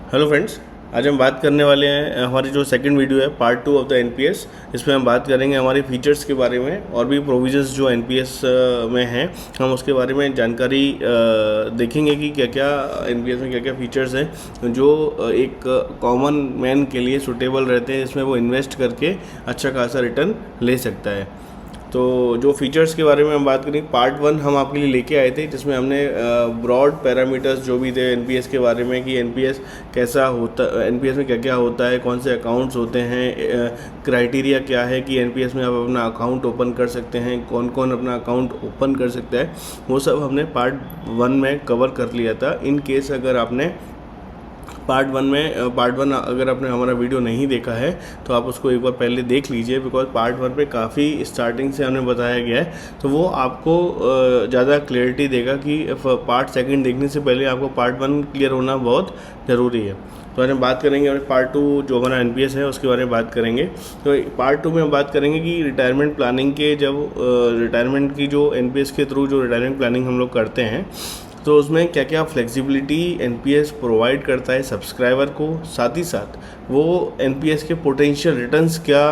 Hello friends, आज हम बात करने वाले हैं हमारी जो सेकंड वीडियो है पार्ट 2 ऑफ द एनपीएस। इसमें हम बात करेंगे हमारी फीचर्स के बारे में और भी प्रोविजंस जो एनपीएस में हैं, हम उसके बारे में जानकारी देखेंगे कि क्या क्या एनपीएस में क्या क्या फीचर्स हैं जो एक कॉमन मैन के लिए सूटेबल रहते हैं, जिसमें वो इन्वेस्ट करके अच्छा खासा रिटर्न ले सकता है। तो जो फीचर्स के बारे में हम बात करें, पार्ट 1 हम आपके लिए लेके आए थे, जिसमें हमने ब्रॉड पैरामीटर्स जो भी थे एनपीएस के बारे में कि एनपीएस कैसा होता, एनपीएस में क्या क्या होता है, कौन से अकाउंट्स होते हैं, क्राइटेरिया क्या है कि एनपीएस में आप अपना अकाउंट ओपन कर सकते हैं, कौन कौन अपना अकाउंट ओपन कर सकता है, वो सब हमने पार्ट 1 में कवर कर लिया था। इन केस अगर आपने पार्ट वन अगर आपने हमारा वीडियो नहीं देखा है तो आप उसको एक बार पहले देख लीजिए, बिकॉज पार्ट 1 पे काफ़ी स्टार्टिंग से हमने बताया गया है, तो वो आपको ज़्यादा क्लैरिटी देगा कि पार्ट 2 देखने से पहले आपको पार्ट 1 क्लियर होना बहुत ज़रूरी है। तो आज हम बात करेंगे और पार्ट 2 जो हमारा एनपीएस है उसके बारे में बात करेंगे। तो पार्ट 2 में हम बात करेंगे कि रिटायरमेंट प्लानिंग के जब रिटायरमेंट की जो एनपीएस के थ्रू जो रिटायरमेंट प्लानिंग हम लोग करते हैं, तो उसमें क्या क्या फ्लेक्सिबिलिटी एनपीएस प्रोवाइड करता है सब्सक्राइबर को, साथ ही साथ वो एनपीएस के पोटेंशियल रिटर्न्स क्या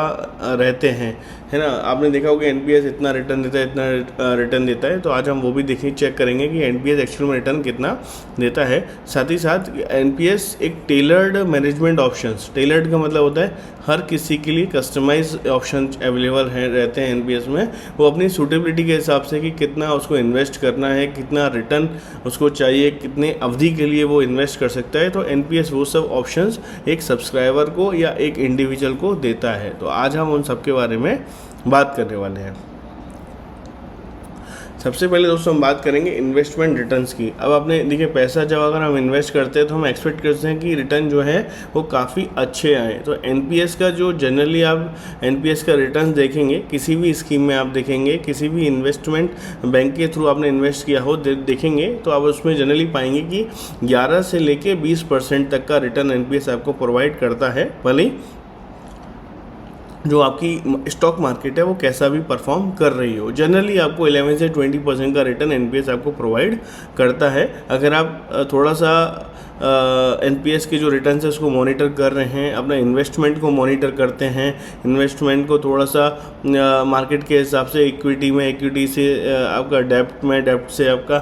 रहते हैं, है ना। आपने देखा होगा एनपीएस इतना रिटर्न देता है, इतना रिटर्न देता है, तो आज हम वो भी देखें, चेक करेंगे कि एनपीएस एक्चुअल में रिटर्न कितना देता है। साथ ही साथ एनपीएस एक टेलर्ड मैनेजमेंट ऑप्शंस, टेलर्ड का मतलब होता है हर किसी के लिए कस्टमाइज ऑप्शन अवेलेबल हैं रहते हैं एनपीएस में, वो अपनी सूटेबिलिटी के हिसाब से कि कितना उसको इन्वेस्ट करना है, कितना रिटर्न उसको चाहिए, कितने अवधि के लिए वो इन्वेस्ट कर सकता है। तो एनपीएस वो सब ऑप्शंस एक सब्सक्राइबर को या एक इंडिविजुअल को देता है। तो आज हम उन सब के बारे में बात करने वाले हैं। सबसे पहले दोस्तों हम बात करेंगे इन्वेस्टमेंट रिटर्न्स की। अब आपने देखिए, पैसा जब अगर हम इन्वेस्ट करते हैं तो हम एक्सपेक्ट करते हैं कि रिटर्न जो है वो काफ़ी अच्छे आए। तो एनपीएस का जो जनरली आप एनपीएस का रिटर्न देखेंगे, किसी भी स्कीम में आप देखेंगे, किसी भी इन्वेस्टमेंट बैंक के थ्रू आपने इन्वेस्ट किया हो देखेंगे, तो आप उसमें जनरली पाएंगे कि 11 से लेके 20% तक का रिटर्न एनपीएस आपको प्रोवाइड करता है, भले ही जो आपकी स्टॉक मार्केट है वो कैसा भी परफॉर्म कर रही हो। जनरली आपको 11 से 20% का रिटर्न एनपीएस आपको प्रोवाइड करता है। अगर आप थोड़ा सा एनपीएस के जो रिटर्न्स है उसको मॉनिटर कर रहे हैं, अपना इन्वेस्टमेंट को मॉनिटर करते हैं, इन्वेस्टमेंट को थोड़ा सा मार्केट के हिसाब से इक्विटी से आपका डेप्ट से आपका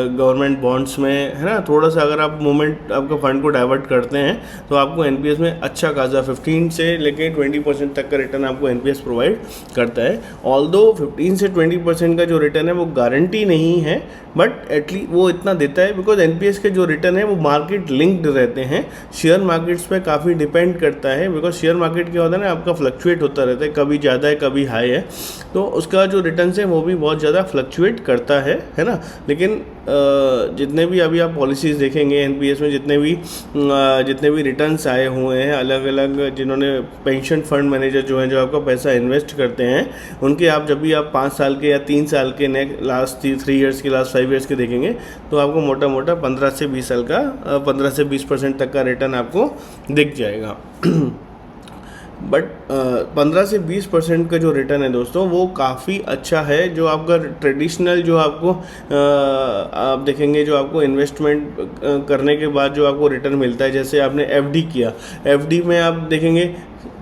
गवर्नमेंट बॉन्ड्स में, है ना, थोड़ा सा अगर आप मूवमेंट आपका फंड को डाइवर्ट करते हैं तो आपको एनपीएस में अच्छा खासा 15 से लेके 20% तक का रिटर्न आपको एनपीएस प्रोवाइड करता है। ऑल्दो 15 से 20% का जो रिटर्न है वो गारंटी नहीं है, बट एटलीस्ट वो इतना देता है, बिकॉज एनपीएस के जो रिटर्न है वो मार्केट लिंक्ड रहते हैं, शेयर मार्केट्स पे काफ़ी डिपेंड करता है। बिकॉज शेयर मार्केट क्या होता है ना, आपका फ्लक्चुएट होता रहता है, कभी ज़्यादा है कभी हाई है, तो उसका जो रिटर्न है वो भी बहुत ज़्यादा फ्लक्चुएट करता है ना। लेकिन जितने भी अभी आप पॉलिसीज़ देखेंगे एनपीएस में, जितने भी रिटर्न्स आए हुए हैं अलग अलग, जिन्होंने पेंशन फंड मैनेजर जो हैं जो आपका पैसा इन्वेस्ट करते हैं, उनके आप जब भी आप 5 साल के या 3 साल के लास्ट 3 ईयर्स के, लास्ट 5 ईयर्स के देखेंगे, तो आपको मोटा मोटा 15 से 20 साल का 15 से 20% तक का रिटर्न आपको दिख जाएगा। बट 15 से 20% का जो रिटर्न है दोस्तों वो काफ़ी अच्छा है। जो आपका ट्रेडिशनल जो आपको आप देखेंगे, जो आपको इन्वेस्टमेंट करने के बाद जो आपको रिटर्न मिलता है, जैसे आपने एफडी किया, एफडी में आप देखेंगे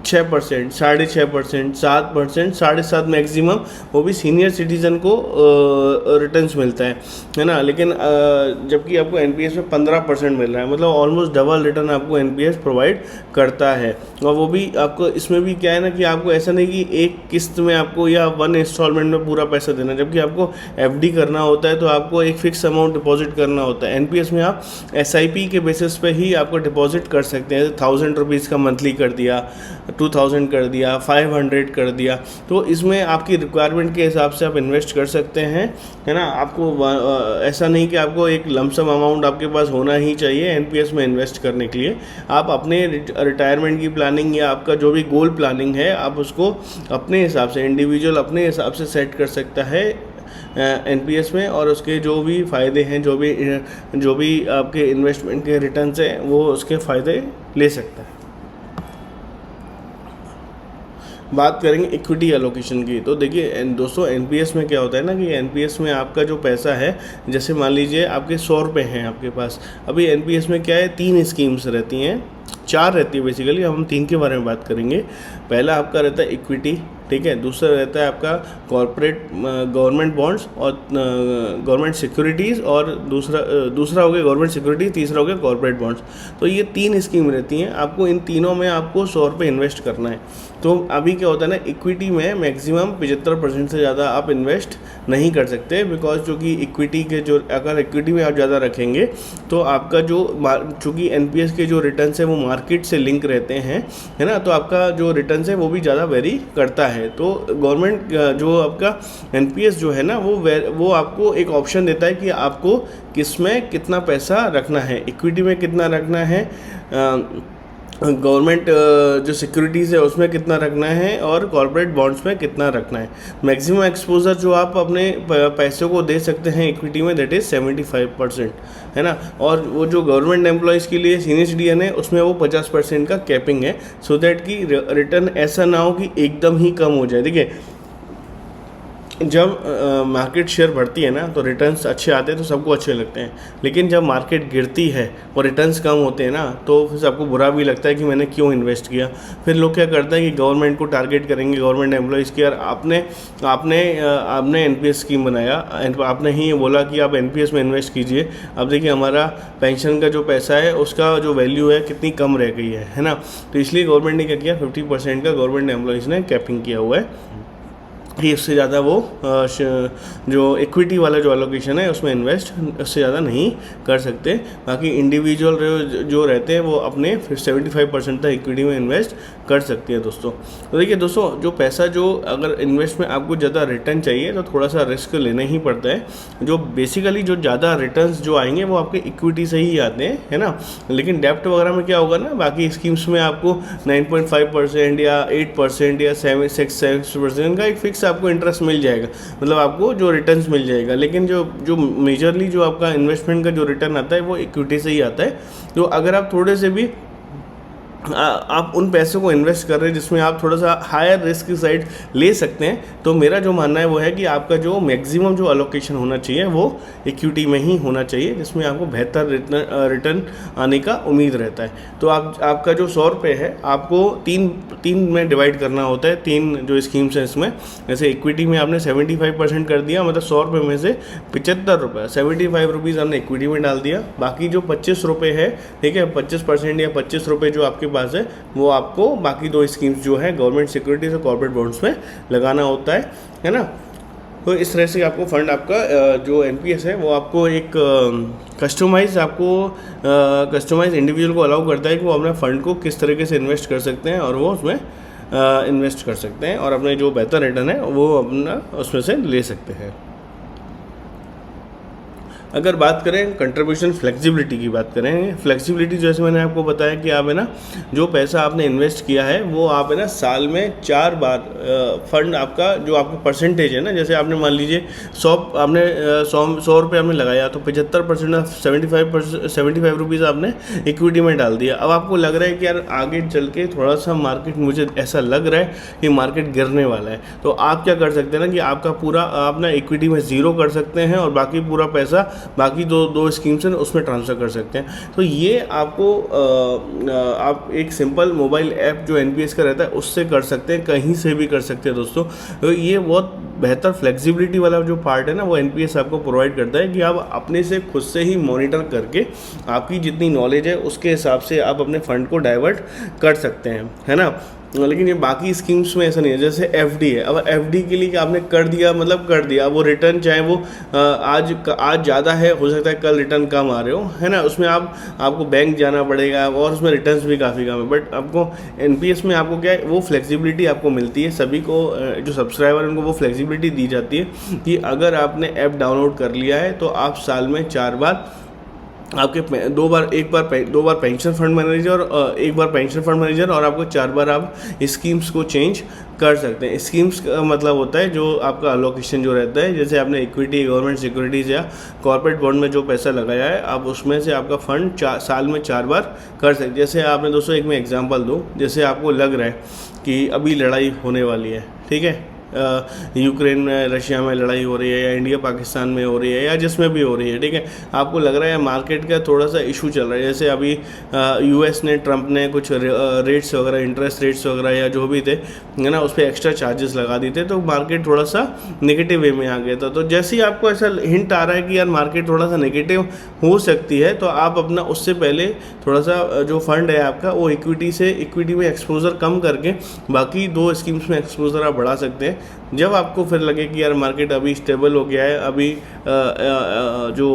6%, 6.5%, 7%, 7.5% मैक्सिमम, वो भी सीनियर सिटीज़न को रिटर्न्स मिलता है ना। लेकिन जबकि आपको एनपीएस में 15% मिल रहा है, मतलब ऑलमोस्ट डबल रिटर्न आपको एनपीएस प्रोवाइड करता है। और वो भी आपको, इसमें भी क्या है ना कि आपको ऐसा नहीं कि एक किस्त में आपको या 1 इंस्टॉलमेंट में पूरा पैसा देना, जबकि आपको एफडी करना होता है तो आपको एक फिक्स अमाउंट डिपॉजिट करना होता है। एनपीएस में आप एसआईपी के बेसिस पे ही आपको डिपॉजिट कर सकते हैं। 1000 रुपीज़ का मंथली कर दिया, 2000 कर दिया, 500 कर दिया, तो इसमें आपकी रिक्वायरमेंट के हिसाब से आप इन्वेस्ट कर सकते हैं, है ना। आपको ऐसा नहीं कि आपको एक लमसम अमाउंट आपके पास होना ही चाहिए एनपीएस में इन्वेस्ट करने के लिए। आप अपने रिटायरमेंट की प्लानिंग या आपका जो भी गोल प्लानिंग है, आप उसको अपने हिसाब से, इंडिविजुअल अपने हिसाब से सेट कर सकता है एनपीएस में, और उसके जो भी फ़ायदे हैं, जो भी आपके इन्वेस्टमेंट के रिटर्न्स हैं, वो उसके फ़ायदे ले सकता है। बात करेंगे इक्विटी एलोकेशन की। तो देखिए दोस्तों, एनपीएस में क्या होता है ना कि एनपीएस में आपका जो पैसा है, जैसे मान लीजिए आपके 100 रुपये हैं आपके पास, अभी एनपीएस में क्या है, 3 स्कीम्स रहती हैं, 4 रहती है बेसिकली, हम 3 के बारे में बात करेंगे। पहला आपका रहता है इक्विटी, ठीक है। दूसरा रहता है आपका कॉर्पोरेट गवर्नमेंट बॉन्ड्स और गवर्नमेंट सिक्योरिटीज़, और दूसरा हो गया गवर्नमेंट सिक्योरिटीज़, तीसरा हो गया कॉर्पोरेट बॉन्ड्स। तो ये 3 स्कीम रहती हैं, आपको इन तीनों में आपको 100 रुपये इन्वेस्ट करना है। तो अभी क्या होता है ना, इक्विटी में मैक्सिमम 75% से ज़्यादा आप इन्वेस्ट नहीं कर सकते, बिकॉज चूँकि इक्विटी के जो, अगर इक्विटी में आप ज़्यादा रखेंगे तो आपका जो, चूँकि एनपीएस के जो रिटर्न्स है वो मार्केट से लिंक रहते हैं, है ना, तो आपका जो रिटर्न्स है वो भी ज़्यादा वेरी करता है। तो गवर्नमेंट जो आपका एनपीएस जो है ना, वो आपको एक ऑप्शन देता है कि आपको किस में कितना पैसा रखना है, इक्विटी में कितना रखना है, गवर्नमेंट जो सिक्योरिटीज़ है उसमें कितना रखना है, और कॉर्पोरेट बॉन्ड्स में कितना रखना है। मैक्सिमम एक्सपोजर जो आप अपने पैसों को दे सकते हैं इक्विटी में, दैट इज़ 75%, है ना। और वो जो गवर्नमेंट एम्प्लॉयज़ के लिए सीनियर्स है उसमें वो 50% का कैपिंग है, सो दैट कि रिटर्न ऐसा ना हो कि एकदम ही कम हो जाए। देखिए, जब मार्केट शेयर बढ़ती है ना तो रिटर्न्स अच्छे आते हैं तो सबको अच्छे लगते हैं, लेकिन जब मार्केट गिरती है और रिटर्न्स कम होते हैं ना तो फिर सबको बुरा भी लगता है कि मैंने क्यों इन्वेस्ट किया। फिर लोग क्या करते हैं कि गवर्नमेंट को टारगेट करेंगे, गवर्नमेंट एम्प्लॉयज़ की, यार आपने एनपीएस स्कीम बनाया, आपने ही बोला कि आप एनपीएस में इन्वेस्ट कीजिए, अब देखिए हमारा पेंशन का जो पैसा है उसका जो वैल्यू है कितनी कम रह गई है ना। तो इसलिए गवर्नमेंट ने क्या किया, 50% का गवर्नमेंट एम्प्लॉयज़ ने कैपिंग किया हुआ है कि उससे ज़्यादा वो जो इक्विटी वाला जो एलोकेशन है उसमें इन्वेस्ट उससे ज़्यादा नहीं कर सकते। बाकी इंडिविजुअल जो रहते हैं वो अपने फिर 75% तक इक्विटी में इन्वेस्ट कर सकते हैं दोस्तों। तो देखिए दोस्तों, जो पैसा जो अगर इन्वेस्ट में आपको ज़्यादा रिटर्न चाहिए तो थोड़ा सा रिस्क लेना ही पड़ता है। जो बेसिकली जो ज़्यादा रिटर्न्स जो आएंगे वो आपके इक्विटी से ही आते हैं, है ना। लेकिन डेप्ट वगैरह में क्या होगा ना, बाकी स्कीम्स में आपको 9.5% या 8% या 7% का एक फिक्स आपको इंटरेस्ट मिल जाएगा, मतलब आपको जो रिटर्न्स मिल जाएगा। लेकिन जो मेजरली जो आपका इन्वेस्टमेंट का जो रिटर्न आता है वो इक्विटी से ही आता है। तो अगर आप थोड़े से भी आप उन पैसों को इन्वेस्ट कर रहे हैं जिसमें आप थोड़ा सा हायर रिस्क की साइड ले सकते हैं, तो मेरा जो मानना है वो है कि आपका जो मैक्सिमम जो अलोकेशन होना चाहिए वो इक्विटी में ही होना चाहिए, जिसमें आपको बेहतर रिटर्न आने का उम्मीद रहता है। तो आपका जो 100 रुपये है आपको तीन में डिवाइड करना होता है, 3 जो स्कीम्स हैं इसमें। जैसे इक्विटी में आपने 75% कर दिया, मतलब 100 रुपये में से 75 रुपये 75 रुपीज़ आपने इक्विटी में डाल दिया। बाकी जो 25 रुपये है, ठीक है, 25% या 25 रुपये जो आपके पास है वो आपको बाकी 2 स्कीम्स जो है गवर्नमेंट सिक्योरिटीज और कॉर्पोरेट बॉन्ड्स में लगाना होता है ना। तो इस तरह से आपको फंड आपका जो एनपीएस है वो आपको एक कस्टमाइज इंडिविजुअल को अलाउ करता है कि वो अपने फंड को किस तरीके से इन्वेस्ट कर सकते हैं और वो उसमें इन्वेस्ट कर सकते हैं और अपने जो बेहतर रिटर्न है वो अपना उसमें से ले सकते हैं। अगर बात करें कंट्रीब्यूशन फ्लेक्सिबिलिटी की बात करें, फ्लेक्सिबिलिटी जैसे मैंने आपको बताया कि आप है ना जो पैसा आपने इन्वेस्ट किया है वो आप है ना साल में 4 बार फंड आपका जो आपका परसेंटेज है ना, जैसे आपने मान लीजिए 100 रुपये आपने लगाया तो 75% 75 रुपीज़ आपने इक्विटी में डाल दिया। अब आपको लग रहा है कि यार आगे चल के थोड़ा सा मार्केट, मुझे ऐसा लग रहा है कि मार्केट गिरने वाला है, तो आप क्या कर सकते हैं ना कि आपका पूरा आप ना इक्विटी में 0 कर सकते हैं और बाकी पूरा पैसा बाकी दो स्कीम्स हैं उसमें ट्रांसफ़र कर सकते हैं। तो ये आपको आप एक सिंपल मोबाइल ऐप जो एनपीएस का रहता है उससे कर सकते हैं, कहीं से भी कर सकते हैं दोस्तों। तो ये बहुत बेहतर फ्लेक्सिबिलिटी वाला जो पार्ट है ना वो एनपीएस आपको प्रोवाइड करता है कि आप अपने से खुद से ही मॉनिटर करके आपकी जितनी नॉलेज है उसके हिसाब से आप अपने फंड को डाइवर्ट कर सकते हैं, है ना। लेकिन ये बाकी स्कीम्स में ऐसा नहीं है। जैसे एफडी है, अब एफडी के लिए आपने कर दिया, मतलब कर दिया, वो रिटर्न चाहे वो आज ज़्यादा है, हो सकता है कल रिटर्न कम आ रहे हो, है ना। उसमें आपको बैंक जाना पड़ेगा और उसमें रिटर्न्स भी काफ़ी कम है। बट आपको एनपीएस में आपको क्या है, वो फ्लेक्सिबिलिटी आपको मिलती है, सभी को जो सब्सक्राइबर है उनको वो फ्लेक्सिबिलिटी दी जाती है कि अगर आपने ऐप डाउनलोड कर लिया है तो आप साल में 4 बार आपके दो बार पेंशन फंड मैनेजर और 1 बार पेंशन फंड मैनेजर और आपको 4 बार आप स्कीम्स को चेंज कर सकते हैं। स्कीम्स का मतलब होता है जो आपका अलोकेशन जो रहता है, जैसे आपने इक्विटी, गवर्नमेंट सिक्योरिटीज़ या कॉर्पोरेट बॉन्ड में जो पैसा लगाया है आप उसमें से आपका फंड साल में 4 बार कर सकते। जैसे आपने दोस्तों एक मैं एग्जांपल दूं, जैसे आपको लग रहा है कि अभी लड़ाई होने वाली है, ठीक है, यूक्रेन में रशिया में लड़ाई हो रही है या इंडिया पाकिस्तान में हो रही है या जिसमें भी हो रही है, ठीक है, आपको लग रहा है मार्केट का थोड़ा सा इशू चल रहा है, जैसे अभी यूएस ने, ट्रंप ने कुछ रेट्स वगैरह, इंटरेस्ट रेट्स वगैरह या जो भी थे, है ना, उस पर एक्स्ट्रा चार्जेस लगा दी थे, तो मार्केट थोड़ा सा नेगेटिव वे में आ गया था। तो जैसे ही आपको ऐसा हिंट आ रहा है कि यार मार्केट थोड़ा सा नेगेटिव हो सकती है, तो आप अपना उससे पहले थोड़ा सा जो फंड है आपका वो इक्विटी में एक्सपोजर कम करके बाकी 2 स्कीम्स में एक्सपोजर आप बढ़ा सकते हैं। जब आपको फिर लगे कि यार मार्केट अभी स्टेबल हो गया है, अभी जो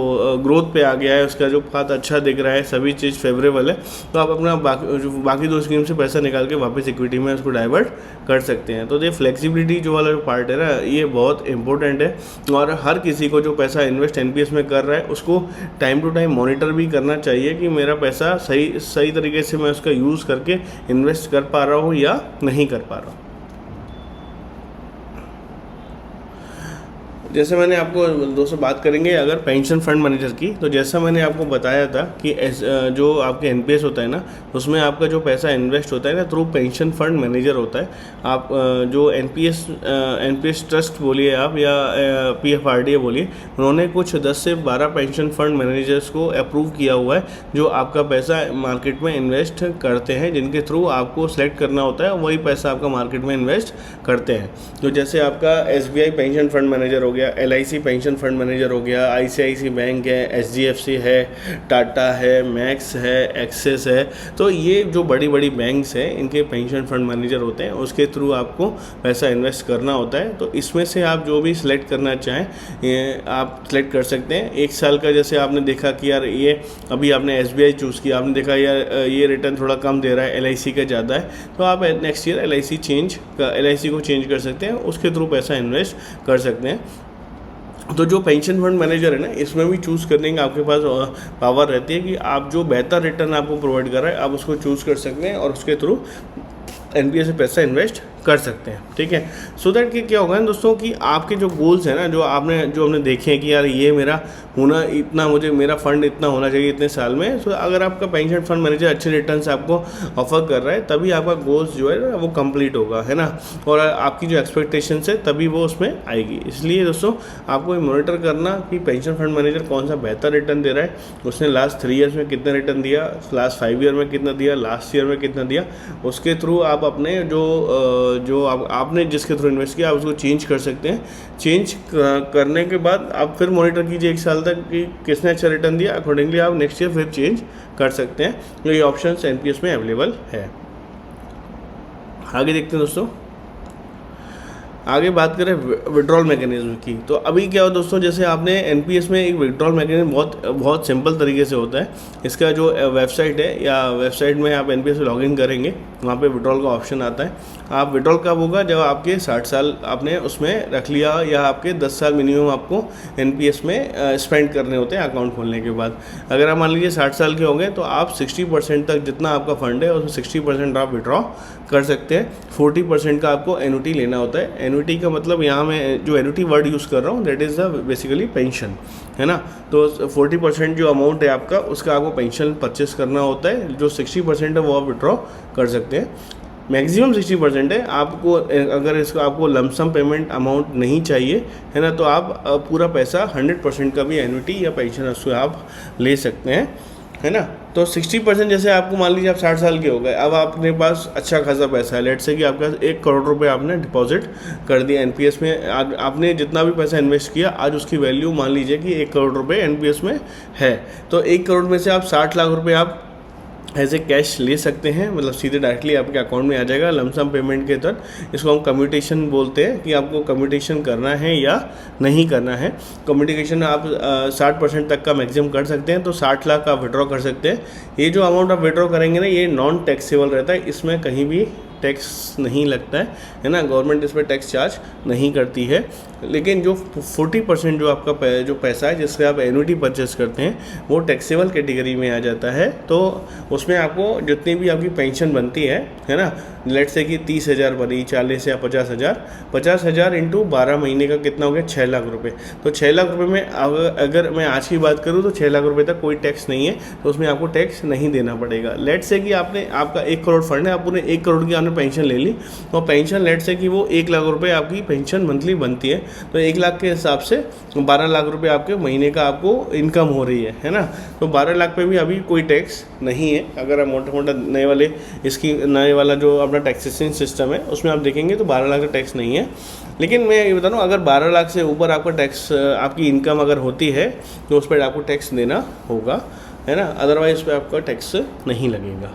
ग्रोथ पे आ गया है, उसका जो पाथ अच्छा दिख रहा है, सभी चीज़ फेवरेबल है, तो आप अपना बाकी 2 स्कीम से पैसा निकाल के वापस इक्विटी में उसको डाइवर्ट कर सकते हैं। तो ये फ्लेक्सिबिलिटी जो वाला पार्ट है ना, ये बहुत इंपॉर्टेंट है, और हर किसी को जो पैसा इन्वेस्ट एनपीएस में कर रहा है उसको टाइम टू टाइम मॉनिटर भी करना चाहिए कि मेरा पैसा सही तरीके से मैं उसका यूज़ करके इन्वेस्ट कर पा रहा हूँ या नहीं कर पा रहा हूँ। जैसे मैंने आपको दोस्तों बात करेंगे अगर पेंशन फंड मैनेजर की, तो जैसा मैंने आपको बताया था कि जो आपके एनपीएस होता है ना, उसमें आपका जो पैसा इन्वेस्ट होता है ना थ्रू पेंशन फंड मैनेजर होता है। आप जो एनपीएस ट्रस्ट बोलिए आप या पीएफआरडीए बोलिए, उन्होंने कुछ 10 से 12 पेंशन फंड मैनेजर्स को अप्रूव किया हुआ है जो आपका पैसा मार्केट में इन्वेस्ट करते हैं, जिनके थ्रू आपको सेलेक्ट करना होता है, वही पैसा आपका मार्केट में इन्वेस्ट करते हैं। तो जैसे आपका एसबीआई पेंशन फंड मैनेजर हो गया, एलआईसी पेंशन फंड मैनेजर हो गया, आईसीआईसी बैंक है, एचडीएफसी है, टाटा है, मैक्स है, एक्सिस है, तो ये जो बड़ी बड़ी बैंक्स हैं इनके पेंशन फंड मैनेजर होते हैं, उसके थ्रू आपको पैसा इन्वेस्ट करना होता है। तो इसमें से आप जो भी सिलेक्ट करना चाहें ये आप सिलेक्ट कर सकते हैं। 1 साल का जैसे आपने देखा कि यार ये अभी आपने एसबीआई चूज़ किया, आपने देखा यार ये रिटर्न थोड़ा कम दे रहा है, एलआईसी का ज़्यादा है, तो आप नेक्स्ट ईयर एलआईसी को चेंज कर सकते हैं, उसके थ्रू पैसा इन्वेस्ट कर सकते हैं। तो जो पेंशन फंड मैनेजर है ना, इसमें भी चूज़ करने की आपके पास पावर रहती है कि आप जो बेहतर रिटर्न आपको प्रोवाइड कर रहा है आप उसको चूज़ कर सकते हैं और उसके थ्रू एनपीएस से पैसा इन्वेस्ट कर सकते हैं, ठीक है। सो दैट कि क्या होगा ना दोस्तों कि आपके जो गोल्स हैं ना, जो हमने देखे हैं कि यार ये मेरा होना इतना, मेरा फंड इतना होना चाहिए इतने साल में, तो अगर आपका पेंशन फंड मैनेजर अच्छे रिटर्न्स आपको ऑफर कर रहा है तभी आपका गोल्स जो है ना वो कंप्लीट होगा, है ना, और आपकी जो एक्सपेक्टेशंस है तभी वो उसमें आएगी। इसलिए दोस्तों आपको मॉनिटर करना कि पेंशन फंड मैनेजर कौन सा बेहतर रिटर्न दे रहा है, उसने लास्ट 3 ईयर्स में कितना रिटर्न दिया, लास्ट 5 ईयर में कितना दिया, लास्ट ईयर में कितना दिया, उसके थ्रू आप अपने जो आपने जिसके थ्रू इन्वेस्ट किया आप उसको चेंज कर सकते हैं। चेंज करने के बाद आप फिर मॉनिटर कीजिए 1 साल तक कि किसने अच्छा रिटर्न दिया, अकॉर्डिंगली आप नेक्स्ट ईयर फिर चेंज कर सकते हैं। तो ये ऑप्शन एनपीएस में अवेलेबल है। आगे देखते हैं दोस्तों, आगे बात करें विड्रॉल मैकेनिज्म की। तो अभी क्या हो दोस्तों, जैसे आपने एनपीएस में एक विड्रॉल मैकेनिज्म बहुत सिंपल तरीके से होता है। इसका जो वेबसाइट है या वेबसाइट में आप एनपीएस में लॉगिन करेंगे, वहाँ पे विड्रॉल का ऑप्शन आता है। आप विड्रॉल कब होगा, जब आपके 60 साल आपने उसमें रख लिया या आपके 10 साल मिनिमम आपको एनपीएस में स्पेंड करने होते हैं अकाउंट खोलने के बाद। अगर आप मान लीजिए 60 साल के होंगे तो आप 60% तक जितना आपका फंड है उसमें 60% आप विड्रॉ कर सकते हैं। 40% का आपको एन्युटी लेना होता है। एन्युटी का मतलब यहाँ मैं जो एन्युटी वर्ड यूज़ कर रहा हूँ that is the basically pension, है ना। तो 40% जो अमाउंट है आपका उसका आपको पेंशन परचेस करना होता है। जो 60% है वो आप विड्रॉ कर सकते हैं। मैक्सिमम 60% है। आपको अगर इसको आपको लमसम पेमेंट अमाउंट नहीं चाहिए, है ना, तो आप पूरा पैसा 100% का भी एन्युटी या पेंशन उसको आप ले सकते हैं, है ना। तो 60% जैसे आपको मान लीजिए आप 60 साल के हो गए, अब आपके पास अच्छा खासा पैसा है, लेट से कि आपका 1 करोड़ रुपए आपने डिपॉजिट कर दिया एनपीएस में। आपने जितना भी पैसा इन्वेस्ट किया आज उसकी वैल्यू मान लीजिए कि 1 करोड़ रुपए एनपीएस में है। तो 1 करोड़ में से आप 60 लाख रुपए आप ऐसे कैश ले सकते हैं, मतलब सीधे डायरेक्टली आपके अकाउंट में आ जाएगा लमसम पेमेंट के तहत। इसको हम कम्यूटेशन बोलते हैं कि आपको कम्यूटेशन करना है या नहीं करना है। कम्यूटेशन आप 60% तक का मैक्सिमम कर सकते हैं, तो 60 लाख आप विड्रॉ कर सकते हैं। ये जो अमाउंट आप विड्रॉ करेंगे ना, ये नॉन टैक्सेबल रहता है, इसमें कहीं भी टैक्स नहीं लगता है ना, गवर्नमेंट इस पर टैक्स चार्ज नहीं करती है। लेकिन जो 40% जो आपका जो पैसा है जिससे आप एन्युटी परचेस करते हैं वो टैक्सेबल कैटेगरी में आ जाता है। तो उसमें आपको जितनी भी आपकी पेंशन बनती है ना, लेट से कि 30,000 बनी, 40 या 50,000, 50,000 इंटू 12 महीने का कितना हो गया, 6 लाख रुपए। तो 6 लाख रुपए में अगर मैं आज की बात करूँ तो 6 लाख रुपए तक कोई टैक्स नहीं है, तो उसमें आपको टैक्स नहीं देना पड़ेगा। लेट से कि आपका 1 करोड़ फंड है, आपने 1 करोड़ की आपने पेंशन ले ली, और पेंशन लेट से कि वो 1 लाख रुपए आपकी पेंशन मंथली बनती है, तो 1 लाख के हिसाब से 12 लाख रुपए आपके महीने का आपको इनकम हो रही है ना। तो 12 लाख पे भी अभी कोई टैक्स नहीं है। अगर आप मोटा नए वाला जो अपना टैक्सेशन सिस्टम है उसमें आप देखेंगे तो 12 लाख का टैक्स नहीं है। लेकिन मैं ये बता रहा हूँ, अगर 12 लाख से ऊपर आपका टैक्स, आपकी इनकम अगर होती है तो उस पर आपको टैक्स देना होगा, है ना, अदरवाइज उस पर आपका टैक्स नहीं लगेगा।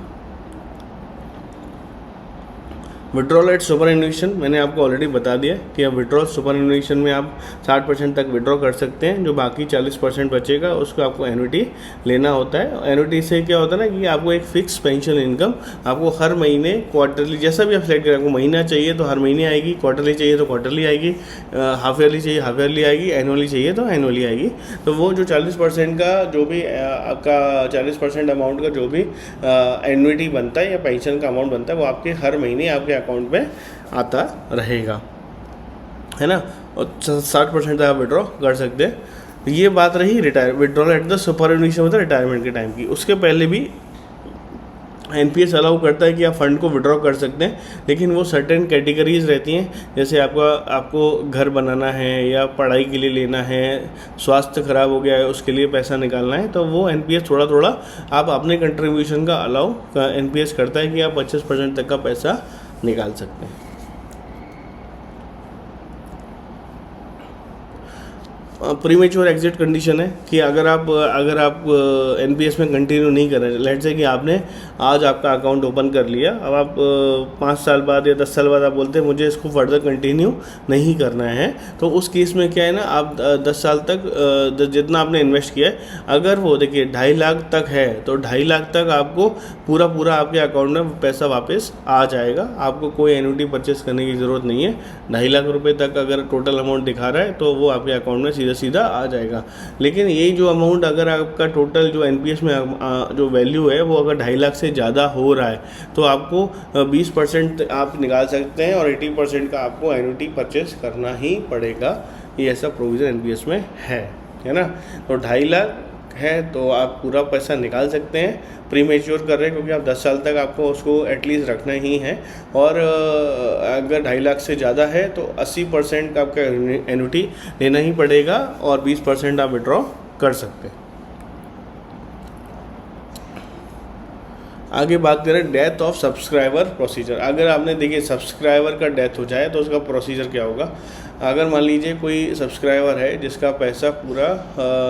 विड्रॉल एट सुपर एनुएशन मैंने आपको ऑलरेडी बता दिया कि अब विड्रॉल सुपर एनुएशन में आप 60% तक विड्रॉ कर सकते हैं। जो बाकी 40% बचेगा उसको आपको एन्युटी लेना होता है। एन्युटी से क्या होता है ना कि आपको एक फिक्स पेंशन इनकम आपको हर महीने, क्वार्टरली, जैसा भी आप सेलेक्ट करें, आपको महीना चाहिए तो हर महीने आएगी, क्वार्टरली चाहिए तो क्वार्टरली आएगी, हाफ ईयरली चाहिए हाफ ईयरली आएगी, एनुअली चाहिए तो एनुअली आएगी। तो वो जो 40% का जो भी आपका 40% अमाउंट का जो भी एन्युटी बनता है या पेंशन का अमाउंट बनता है वो आपके हर महीने आपके अकाउंट में आता रहेगा, है ना। और 60% आप विड्रॉ कर सकते हैं। ये बात रही विड्रॉल एट द सुपर एनुएशन मतलब रिटायरमेंट के टाइम की। उसके पहले भी एनपीएस अलाउ करता है कि आप फंड को विड्रॉ कर सकते हैं, लेकिन वो सर्टेन कैटेगरीज रहती हैं, जैसे आपको घर बनाना है या पढ़ाई के लिए लेना है, स्वास्थ्य खराब हो गया है उसके लिए पैसा निकालना है, तो वो एनपीएस थोड़ा थोड़ा आप अपने कंट्रीब्यूशन का अलाउ एनपीएस करता है कि आप 25% तक का पैसा निकाल सकते हैं। प्रीमेच्योर एग्जिट कंडीशन है कि अगर आप एनपीएस में कंटिन्यू नहीं कर रहे, लेट से कि आपने आज आपका अकाउंट ओपन कर लिया, अब आप 5 साल बाद या 10 साल बाद आप बोलते हैं मुझे इसको फर्दर कंटिन्यू नहीं करना है, तो उस केस में क्या है ना, आप 10 साल तक जितना आपने इन्वेस्ट किया है, अगर वो देखिए 2.5 लाख तक है तो 2.5 लाख तक आपको पूरा आपके अकाउंट में पैसा वापस आ जाएगा। आपको कोई एन्युटी परचेस करने की ज़रूरत नहीं है। 2.5 लाख रुपये तक अगर टोटल अमाउंट दिखा रहा है तो वो आपके अकाउंट में सीधा आ जाएगा। लेकिन यही जो अमाउंट अगर आपका टोटल जो एनपीएस में जो वैल्यू है वो अगर 2.5 लाख से ज़्यादा हो रहा है तो आपको 20% आप निकाल सकते हैं और 80% का आपको एन्युटी परचेस करना ही पड़ेगा। ये ऐसा प्रोविज़न एनपीएस में है ना। तो 2.5 लाख है तो आप पूरा पैसा निकाल सकते हैं। प्री मेच्योर कर रहे हैं क्योंकि आप 10 साल तक आपको उसको एटलीस्ट रखना ही है, और अगर 2.5 लाख से ज़्यादा है तो 80% का आपका एन्युटी लेना ही पड़ेगा और 20% आप विड्रॉ कर सकते हैं। आगे बात करें डेथ ऑफ सब्सक्राइबर प्रोसीजर। अगर आपने देखिए सब्सक्राइबर का डेथ हो जाए तो उसका प्रोसीजर क्या होगा। अगर मान लीजिए कोई सब्सक्राइबर है जिसका पैसा पूरा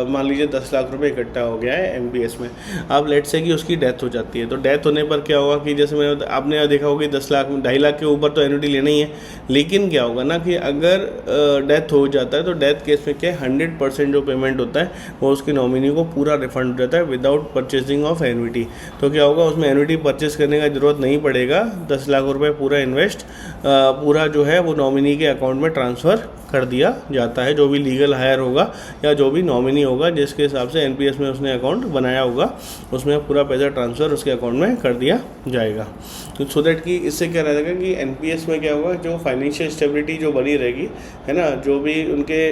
मान लीजिए 10 लाख रुपए इकट्ठा हो गया है एनपीएस में, अब लेट से कि उसकी डेथ हो जाती है, तो डेथ होने पर क्या होगा कि जैसे आपने देखा होगा कि 10 लाख 2.5 लाख के ऊपर तो एन्युटी लेना ही है, लेकिन क्या होगा ना कि अगर डेथ हो जाता है तो डेथ केस में क्या 100% जो पेमेंट होता है वो उसकी नॉमिनी को पूरा रिफंड हो जाता है विदाउट परचेजिंग ऑफ एन्युटी। तो क्या होगा उसमें एन्युटी परचेस करने का ज़रूरत नहीं पड़ेगा। 10 लाख रुपये पूरा इन्वेस्ट पूरा जो है वो नॉमिनी के अकाउंट में ट्रांसफ़र कर दिया जाता है। जो भी लीगल हायर होगा या जो भी नॉमिनी होगा जिसके हिसाब से एनपीएस में उसने अकाउंट बनाया होगा उसमें पूरा पैसा ट्रांसफ़र उसके अकाउंट में कर दिया जाएगा। तो सो दैट कि इससे क्या रहेगा कि एनपीएस में क्या होगा, जो फाइनेंशियल स्टेबिलिटी जो बनी रहेगी, है ना, जो भी उनके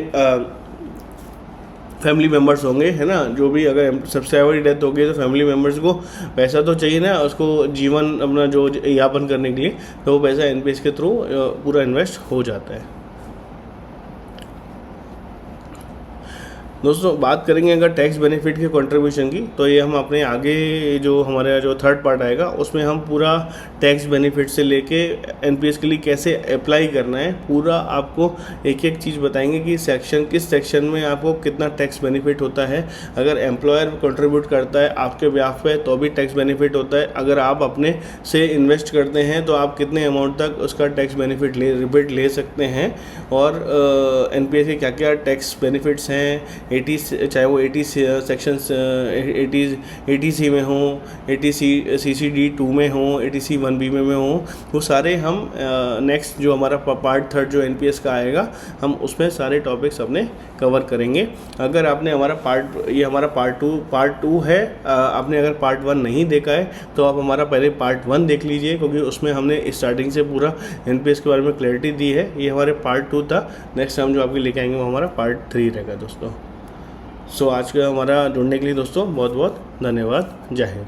फैमिली मेम्बर्स होंगे, है ना, जो भी अगर सब्सक्राइबर की डेथ हो गई तो फैमिली मेम्बर्स को पैसा तो चाहिए ना उसको जीवन अपना जो यापन करने के लिए, तो वो पैसा एनपीएस के थ्रू पूरा इन्वेस्ट हो जाता है। दोस्तों बात करेंगे अगर टैक्स बेनिफिट के कंट्रीब्यूशन की, तो ये हम अपने आगे जो हमारा जो थर्ड पार्ट आएगा उसमें हम पूरा टैक्स बेनिफिट से लेके एनपीएस के लिए कैसे अप्लाई करना है पूरा आपको एक एक चीज़ बताएंगे कि किस सेक्शन में आपको कितना टैक्स बेनिफिट होता है। अगर एम्प्लॉयर कंट्रीब्यूट करता है आपके ब्याह पे तो भी टैक्स बेनिफिट होता है। अगर आप अपने से इन्वेस्ट करते हैं तो आप कितने अमाउंट तक उसका टैक्स बेनिफिट रिबेट ले सकते हैं, और एनपीएस के क्या क्या टैक्स बेनिफिट्स हैं, 80, चाहे वो 80 सेक्शंस 80C में हो, 80 CCD 2 में हो, 80C 1B में हो, वो सारे हम नेक्स्ट जो हमारा पार्ट 3 जो NPS का आएगा, हम उसमें सारे टॉपिक्स अपने कवर करेंगे। अगर आपने हमारा पार्ट टू है, आपने अगर पार्ट 1 नहीं देखा है तो आप हमारा पहले पार्ट 1 देख लीजिए, क्योंकि उसमें हमने स्टार्टिंग से पूरा NPS के बारे में क्लैरिटी दी है। ये हमारे पार्ट 2 था। नेक्स्ट टाइम जो आपके लेके आएंगे वो हमारा पार्ट 3 रहेगा दोस्तों। सो आज का हमारा जुड़ने के लिए दोस्तों बहुत बहुत धन्यवाद। जय हिंद।